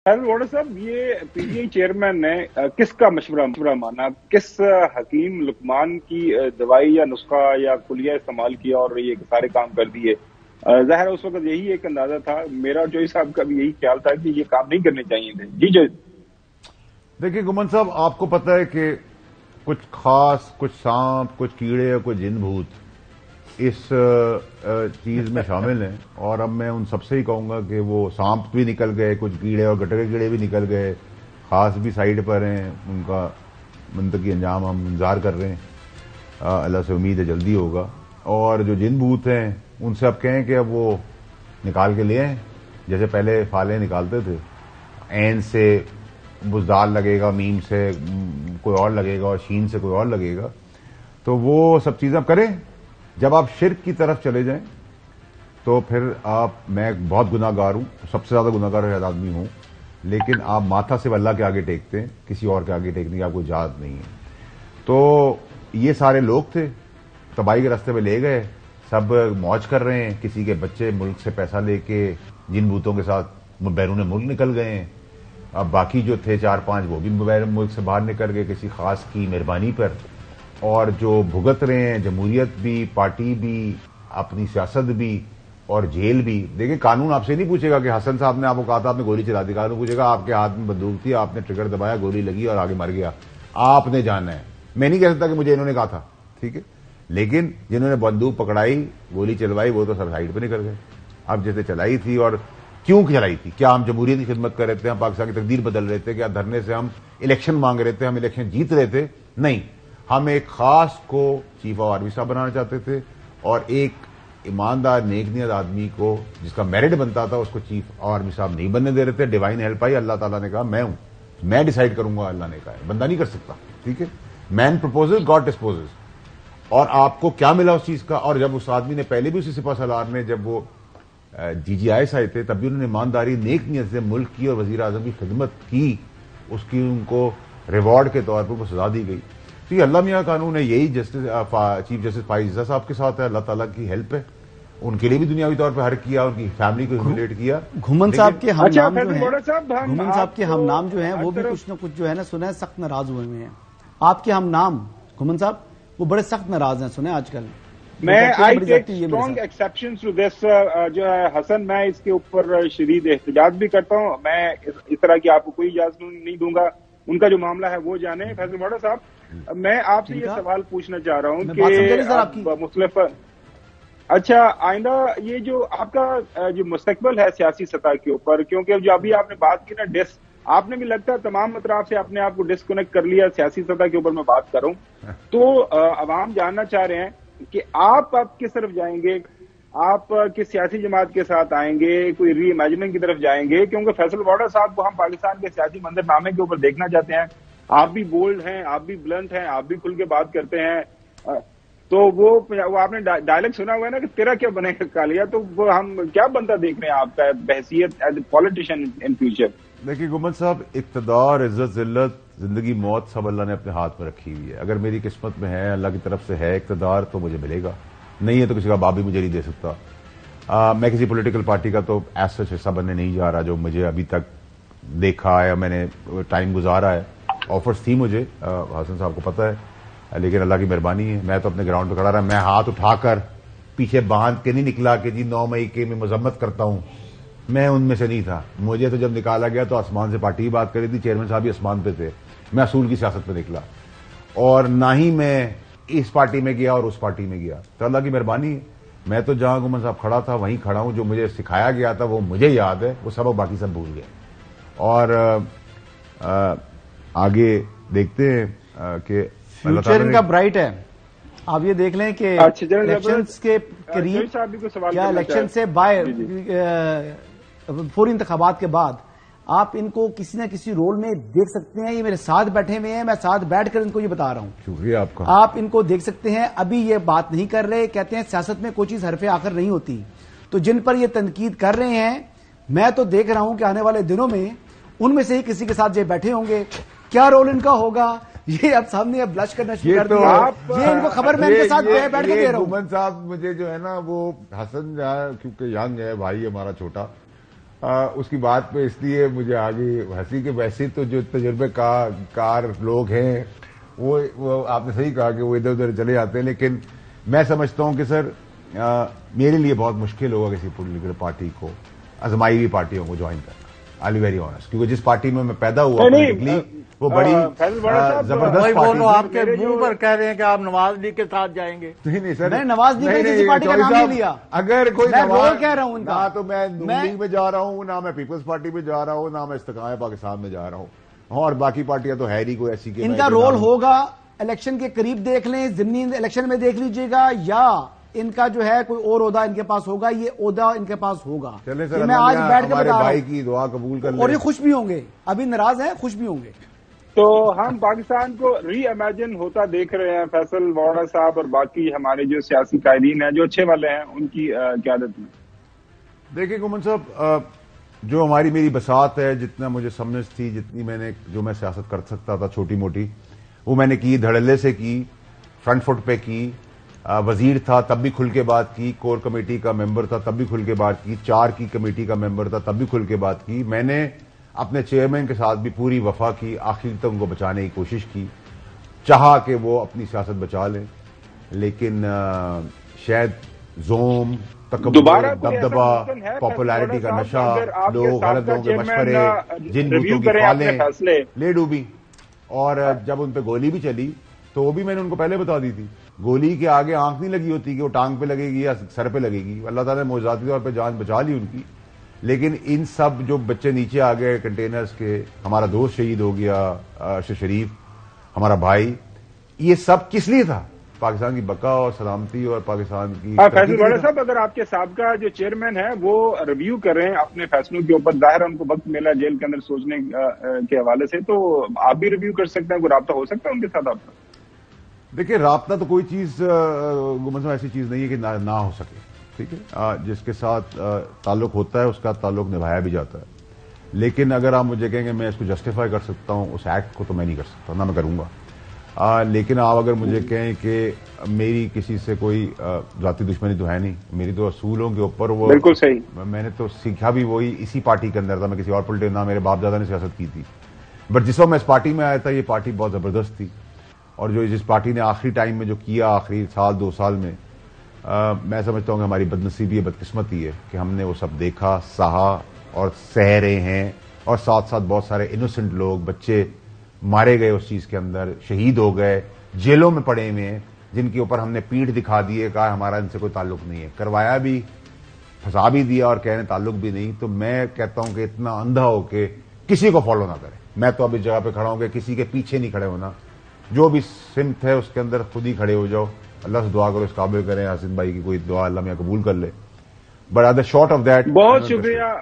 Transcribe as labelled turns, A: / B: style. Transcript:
A: Voda साहब, ये PTI chairman ने किसका मशवरा माना, किस हकीम लुकमान की दवाई या नुस्खा या कुलिया इस्तेमाल किया और ये सारे काम कर दिए? ज़ाहिर है उस वक्त यही एक अंदाजा था। मेरा और जोई साहब का भी यही ख्याल था कि ये काम नहीं करने चाहिए थे। जी जोई।
B: देखिए गुमन साहब, आपको पता है कि कुछ खास, कुछ सांप, कुछ कीड़े, कुछ जिन भूत इस चीज में शामिल हैं। और अब मैं उन सबसे ही कहूंगा कि वो सांप भी निकल गए, कुछ कीड़े और गटर के कीड़े भी निकल गए, खास भी साइड पर हैं, उनका मुंतकी अंजाम हम इंतजार कर रहे हैं। अल्लाह से उम्मीद है जल्दी होगा। और जो जिन भूत हैं उनसे अब कहें कि अब वो निकाल के ले आएं, जैसे पहले फाले निकालते थे। ऐन से बुजदार लगेगा, मीम से कोई और लगेगा और शीन से कोई और लगेगा। तो वो सब चीजें आप करें। जब आप शिर्क की तरफ चले जाएं तो फिर मैं बहुत गुनाहगार हूं, सबसे ज्यादा गुनाहगार शायद आदमी हूं, लेकिन आप माथा सिर्फ अल्लाह के आगे टेकते हैं, किसी और के आगे टेकने की आपको इजाजत नहीं है। तो ये सारे लोग थे, तबाही के रास्ते पे ले गए, सब मौज कर रहे हैं। किसी के बच्चे मुल्क से पैसा लेके जिन भूतों के साथ बैरून मुल्क निकल गए हैं। अब बाकी जो थे 4-5 वो भी मुल्क से बाहर निकल गए किसी खास की मेहरबानी पर। और जो भुगत रहे हैं, जमहूरियत भी, पार्टी भी, अपनी सियासत भी और जेल भी। देखिए, कानून आपसे नहीं पूछेगा कि हसन साहब ने आपको कहा था आपने गोली चला दी। कानून पूछेगा आपके हाथ में बंदूक थी, आपने ट्रिगर दबाया, गोली लगी और आगे मर गया, आपने जाना है। मैं नहीं कह सकता कि मुझे इन्होंने कहा था, ठीक है, लेकिन जिन्होंने बंदूक पकड़ाई, गोली चलवाई, वो तो सब साइड पर निकल गए। अब जैसे चलाई थी और क्यों चलाई थी? क्या हम जमहूरियत की खिदमत कर रहे थे, हम पाकिस्तान की तकदीर बदल रहे थे? क्या धरने से हम इलेक्शन मांग रहे थे, हम इलेक्शन जीत रहे थे? नहीं, हम एक खास को चीफ ऑफ आर्मी साहब बनाना चाहते थे और एक ईमानदार नेकनियत आदमी को जिसका मेरिट बनता था उसको चीफ ऑफ आर्मी साहब नहीं बनने दे रहे थे। डिवाइन हेल्प आई, अल्लाह ताला ने कहा मैं हूं, मैं डिसाइड करूंगा, अल्लाह ने कहा बंदा नहीं कर सकता, ठीक है। Man proposes, God disposes. और आपको क्या मिला उस चीज का? और जब उस आदमी ने पहले भी उसी सिपा सलार ने, जब वो जीजीआईएस आए थे, तब भी उन्होंने ईमानदारी नेक नियत से मुल्क की और वजीर आजम की खिदमत की, उसकी उनको रिवॉर्ड के तौर पर उनको सजा दी गई। तो ये अल्लाह मियां कानून है। यही जस्टिस चीफ जस्टिस फाइज़ साहब के साथ है, अल्लाह ताला की हेल्प है। उनके लिए भी दुनियावी तौर पर हर किया, उनकी फैमिली को ह्यूमिलेट किया।
C: घुमन साहब के हम नाम जो है,
A: घुमन
C: साहब के हम नाम जो है वो भी कुछ न कुछ जो है ना सुना है सख्त नाराज हुए हैं। आपके हम नाम घुमन साहब वो बड़े सख्त नाराज हैं, सुने आजकल।
A: मैं I take strong exception to this. जो है हसन, मैं इसके ऊपर शदीद एहतजाज भी करता हूं। मैं इस तरह की आपको कोई इजाजत नहीं दूंगा। उनका जो मामला है वो जाने। फैसल वोडा साहब, मैं आपसे ये सवाल पूछना चाह रहा हूं कि मुख्तलिफ, अच्छा आइंदा ये जो आपका जो मुस्तकबिल है सियासी सतह के ऊपर, क्योंकि जो अभी आपने बात की ना डिस, आपने भी लगता है तमाम अतराफ से अपने आप को डिस्कनेक्ट कर लिया। सियासी सतह के ऊपर मैं बात कर रहा हूं, तो अवाम जानना चाह रहे हैं कि आप अब किस तरफ जाएंगे? आप किस सियासी जमात के साथ आएंगे? कोई री इमेजिनिंग की तरफ जाएंगे? क्योंकि फैसल वोडा साहब को हम पाकिस्तान के सियासी मंजरनामे के ऊपर देखना चाहते हैं। आप भी बोल्ड हैं, आप भी ब्लंट हैं, आप भी खुल के बात करते हैं। तो वो आपने डायलॉग सुना हुआ है ना कि तेरा क्या बनेगा कालिया, तो वो हम क्या बनता देख रहे हैं आपका बहसीयत as a politician in future?
B: देखिए गुमन साहब, इक्तदार, इज्जत, जिल्लत, जिंदगी, मौत सब अल्लाह ने अपने हाथ में रखी हुई है। अगर मेरी किस्मत में है, अल्लाह की तरफ से है इक्तदार, तो मुझे मिलेगा, नहीं है तो किसी का बाप भी मुझे नहीं दे सकता। मैं किसी पॉलिटिकल पार्टी का तो ऐसा हिस्सा बनने नहीं जा रहा। जो मुझे अभी तक देखा है, मैंने टाइम गुजारा है, ऑफर्स थी मुझे, हसन साहब को पता है, लेकिन अल्लाह की मेहरबानी है मैं तो अपने ग्राउंड पर खड़ा रहा। मैं हाथ उठाकर पीछे बांध के नहीं निकला कि जी 9 मई के मैं मजम्मत करता हूं, मैं उनमें से नहीं था। मुझे तो जब निकाला गया तो आसमान से पार्टी की बात करी थी, चेयरमैन साहब भी आसमान पे थे, मैं असूल की सियासत पे निकला। और ना ही मैं इस पार्टी में गया और उस पार्टी में गया, तो अल्लाह की मेहरबानी है। मैं तो जहां गुमन साहब खड़ा था वहीं खड़ा हूं। जो मुझे सिखाया गया था वो मुझे याद है, वो सब बाकी सब भूल गए। और आगे देखते हैं कि
C: फ्यूचर इनका ब्राइट है। आप ये देख लें कि इलेक्शंस के करीब या इलेक्शन से फौरी इंतखाबात के बाद आप इनको किसी न किसी रोल में देख सकते हैं। ये मेरे साथ बैठे हुए हैं, मैं साथ बैठकर इनको ये बता रहा हूं।
B: शुक्रिया आपका।
C: आप इनको देख सकते हैं, अभी ये बात नहीं कर रहे, कहते हैं सियासत में कोई चीज हरफे आखिर नहीं होती। तो जिन पर ये तनकीद कर रहे हैं, मैं तो देख रहा हूं कि आने वाले दिनों में उनमें से ही किसी के साथ ये बैठे होंगे। क्या रोल इनका होगा ये अब सामने अब ब्लश करना शुरू कर दिया। ये इनको खबर मैं इनके साथ बैठ के दे रहा हूं।
B: गुमन साहब मुझे जो है ना वो हसन क्योंकि यंग है, भाई हमारा छोटा, اس کی بات پہ اس لیے مجھے آگے ہنسی کہ ویسے تو جو تجربے کار لوگ ہیں وہ آپ نے صحیح کہا کہ وہ ادھر ادھر چلے جاتے ہیں، لیکن میں سمجھتا ہوں کہ سر میرے لیے بہت مشکل ہوگا کسی پولیٹیکل پارٹی کو، ازمائی ہوئی پارٹیوں کو جوائن کرنا، آئی وی ویری آنیسٹ، کیونکہ جس پارٹی میں پیدا ہوا پولیٹیکلی وہ بڑی زبردست پارٹی۔
D: آپ کے منہ پر کہہ رہے ہیں کہ آپ نواز لیگ کے ساتھ جائیں گے؟
B: نہیں سر،
C: میں نواز لیگ میں کسی پارٹی کا نام نہیں لیا،
B: اگر کوئی
C: کہہ رہا ہوں
B: نہ تو میں نون لیگ میں جا رہا ہوں، نہ میں پیپلز پارٹی میں جا رہا ہوں، نہ میں استقامت پاکستان میں جا رہا ہوں، اور باقی پارٹیاں تو ہے نہیں کوئی ایسی کہ
C: ان کا رول ہوگا الیکشن کے قریب دیکھ لیں، ضمنی الیکشن میں دیکھ لیجئے گا، یا ان کا جو ہے کوئی اور عہدہ ان کے پاس ہوگا، یہ عہدہ ان کے پاس ہوگا۔
B: چلیں سر،
C: میں آج بیٹھ کے بتا رہا
B: بھائی کی دعا قبول کر لیں،
C: اور یہ خوش بھی ہوں گے، ابھی ناراض ہیں، خوش بھی ہوں گے۔
A: تو ہم پاکستان کو ری امیجن ہوتا دیکھ رہے ہیں فیصل ووہرا صاحب اور باقی ہمارے جو سیاسی قائدین ہیں جو اچھے والے ہیں ان کی قیادت میں۔
B: دیکھیں گومن صاحب، جو میری بساط ہے، جتنا مجھے سمجھ تھی، جتنی جو میں سیاست کر سکتا تھا چھوٹی موٹی، وہ میں نے کی، دھڑلے سے کی، فرنٹ فٹ پہ کی، وزیر تھا تب بھی کھل کے بات کی، کور کمیٹی کا ممبر تھا تب بھی کھل کے بات کی، 4 کی کمیٹی کا ممبر تھا تب بھی کھل کے بات کی۔ میں نے اپنے چیئرمین کے ساتھ بھی پوری وفا کی، آخر تک ان کو بچانے کی کوشش کی، چاہا کہ وہ اپنی سیاست بچا لیں، لیکن شاید زوم، تکبر، دبدبا، پاپولیرٹی کا نشہ، لوگ غلط لوگوں کے مشورے، جن بوتوں کی کھالیں لے ڈوبی، اور جب ان پہ گولی بھی چلی تو وہ بھی میں نے ان کو پہلے بتا دی تھی، گولی کے آگے آنکھ نہیں لگی ہوتی کہ وہ ٹانگ پہ لگے گی یا سر پہ لگے گی، اللہ تعالیٰ نے معجزاتی طور پہ جان بچا لی ان کی۔ لیکن ان سب جو بچے نیچے آ گئے کنٹینرز کے، ہمارا دوست شہید ہو گیا ارشد شریف، ہمارا بھائی، یہ سب کس لیے تھا؟ پاکستان کی بقا اور سلامتی اور پاکستان کی۔
A: فیصل ووہرا صاحب، اگر آپ کے سابقہ جو چیئرمین ہے وہ ریویو کریں اپنے فیصلوں کے اوپر، ظاہر ان کو وقت ملا جیل کے اندر سوچنے کے حوالے سے، تو آپ بھی ریویو کر سکتے ہیں، کوئی رابطہ ہو سکتا ہے ان کے ساتھ آپ کا؟
B: دیکھیں، رابطہ تو کوئی چیز گومن صاحب ایسی چیز نہیں ہے کہ نہ ہو سکے، ٹھیک ہے، جس کے ساتھ تعلق ہوتا ہے اس کا تعلق نبھایا بھی جاتا ہے، لیکن اگر آپ مجھے کہیں کہ میں اس کو جسٹیفائی کر سکتا ہوں اس ایکٹ کو، تو میں نہیں کر سکتا، نہ میں کروں گا۔ لیکن آپ اگر مجھے کہیں کہ میری کسی سے کوئی ذاتی دشمنی تو ہے نہیں، میری تو اصولوں کے اوپر وہ
A: بالکل صحیح،
B: میں نے تو سیکھا بھی وہی اسی پارٹی کے اندر تھا، میں کسی اور پولیٹیکل، نہ میرے باپ دادا نے سیاست کی تھی، بٹ جس وقت میں اس پارٹی میں آیا تھا یہ پارٹی بہت زبردست تھی، اور جس پارٹی نے آخری ٹائم میں جو کیا، آخری 2 سال میں، میں سمجھتا ہوں کہ ہماری بدنصیبی ہے، بدقسمتی ہے کہ ہم نے وہ سب دیکھا، سہا اور سہ رہے ہیں، اور ساتھ ساتھ بہت سارے انوسنٹ لوگ، بچے مارے گئے اس چیز کے اندر، شہید ہو گئے، جیلوں میں پڑے ہوئے ہیں، جن کے اوپر ہم نے پیٹھ دکھا دی ہے، کہا ہمارا ان سے کوئی تعلق نہیں ہے، کروایا بھی، پھنسا بھی دیا اور کہنے تعلق بھی نہیں۔ تو میں کہتا ہوں کہ اتنا اندھا ہو کے کسی کو فالو نہ کرے۔ میں تو اب اس جگہ پہ کھڑا ہوں کہ کسی کے پیچھے نہیں کھڑے ہونا، جو بھی سمت ہے اس کے اندر خود ہی کھڑے ہو جاؤ، اللہ سے دعا کرو اس قابل کریں، حسن بھائی کی کوئی دعا اللہ میں قبول کر لے، but at the short of that.
A: بہت شکریہ